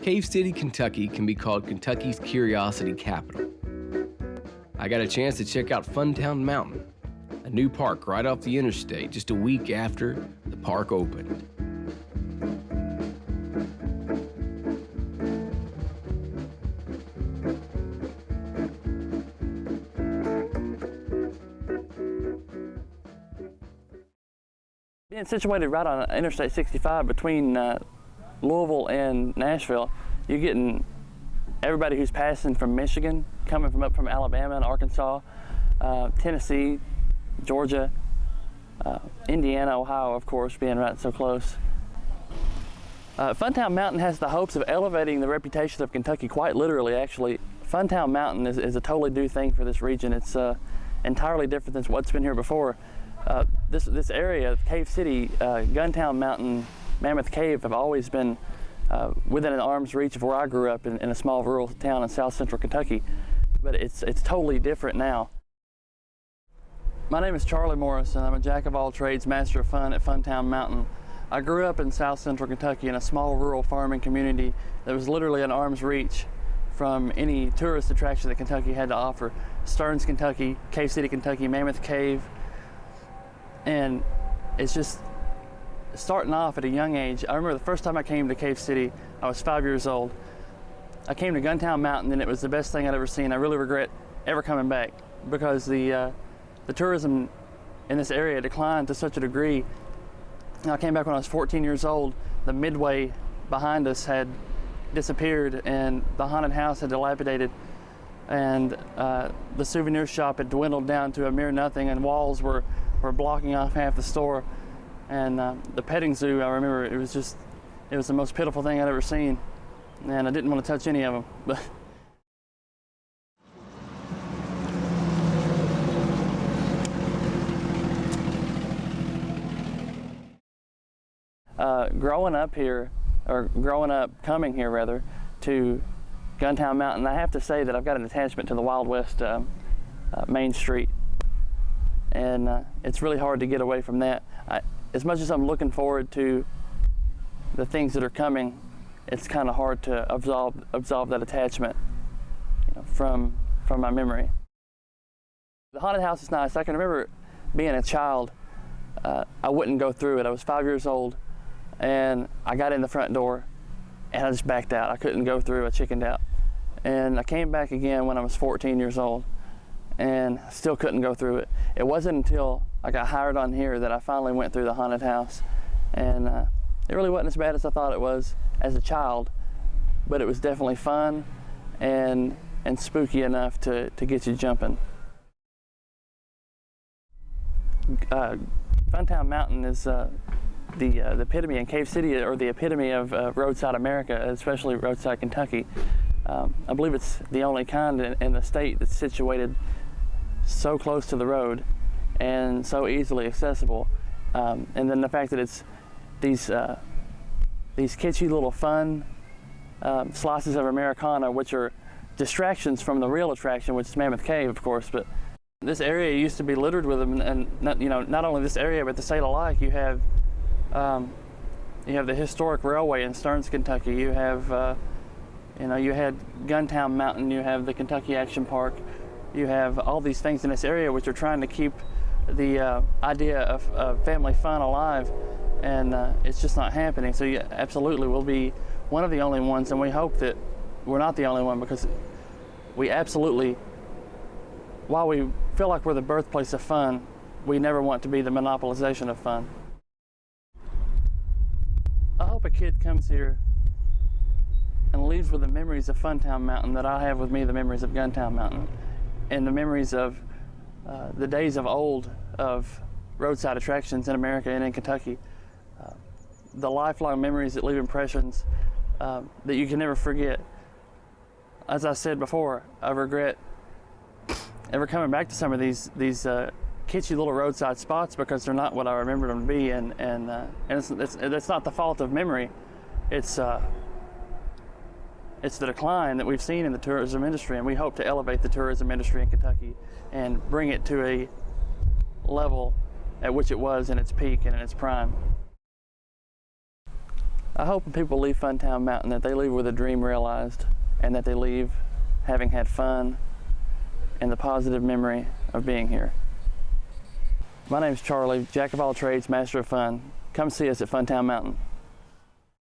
Cave City, Kentucky can be called Kentucky's curiosity capital. I got a chance to check out Funtown Mountain, a new park right off the interstate just a week after the park opened. Being situated right on Interstate 65 between Louisville and Nashville, you're getting everybody who's passing from Michigan, coming from up from Alabama and Arkansas, Tennessee, Georgia, Indiana, Ohio, of course, being right so close. Funtown Mountain has the hopes of elevating the reputation of Kentucky, quite literally, actually. Funtown Mountain is a totally new thing for this region. It's entirely different than what's been here before. This area, Cave City, Guntown Mountain, Mammoth Cave have always been within an arm's reach of where I grew up in a small rural town in south central Kentucky, but it's totally different now. My name is Charlie Morris, and I'm a jack of all trades, master of fun at Funtown Mountain. I grew up in south central Kentucky in a small rural farming community that was literally an arm's reach from any tourist attraction that Kentucky had to offer. Stearns, Kentucky, Cave City, Kentucky, Mammoth Cave, and it's just starting off at a young age. I remember the first time I came to Cave City, I was 5 years old. I came to Guntown Mountain and it was the best thing I'd ever seen. I really regret ever coming back because the tourism in this area declined to such a degree. I came back when I was 14 years old. The midway behind us had disappeared and the haunted house had dilapidated, and the souvenir shop had dwindled down to a mere nothing, and walls were blocking off half the store. And the petting zoo, I remember, it was the most pitiful thing I'd ever seen, and I didn't want to touch any of them. Coming here rather, to Guntown Mountain, I have to say that I've got an attachment to the Wild West Main Street, and it's really hard to get away from that. As much as I'm looking forward to the things that are coming, it's kind of hard to absolve that attachment, from my memory. The haunted house is nice. I can remember being a child. I wouldn't go through it. I was 5 years old, and I got in the front door, and I just backed out. I couldn't go through. I chickened out, and I came back again when I was 14 years old, and still couldn't go through it. It wasn't until I got hired on here that I finally went through the haunted house, and it really wasn't as bad as I thought it was as a child, but it was definitely fun and spooky enough to get you jumping. Funtown Mountain is the epitome in Cave City, or the epitome of Roadside America, especially Roadside Kentucky. I believe it's the only kind in the state that's situated so close to the road and so easily accessible. And then the fact that it's these kitschy little fun slices of Americana, which are distractions from the real attraction, which is Mammoth Cave, of course. But this area used to be littered with them, and not only this area, but the state alike. You have the historic railway in Stearns, Kentucky. You have you had Guntown Mountain. You have the Kentucky Action Park. You have all these things in this area which are trying to keep the idea of family fun alive, and it's just not happening. So you absolutely will be one of the only ones, and we hope that we're not the only one, because we absolutely, while we feel like we're the birthplace of fun, we never want to be the monopolization of fun. I hope a kid comes here and leaves with the memories of Funtown Mountain that I have with me, the memories of Guntown Mountain, and the memories of the days of old of roadside attractions in America and in Kentucky. The lifelong memories that leave impressions that you can never forget. As I said before, I regret ever coming back to some of these kitschy little roadside spots, because they're not what I remembered them to be, and it's not the fault of memory. It's the decline that we've seen in the tourism industry, and we hope to elevate the tourism industry in Kentucky and bring it to a level at which it was in its peak and in its prime. I hope when people leave Funtown Mountain that they leave with a dream realized, and that they leave having had fun and the positive memory of being here. My name's Charlie, Jack of all trades, master of fun. Come see us at Funtown Mountain.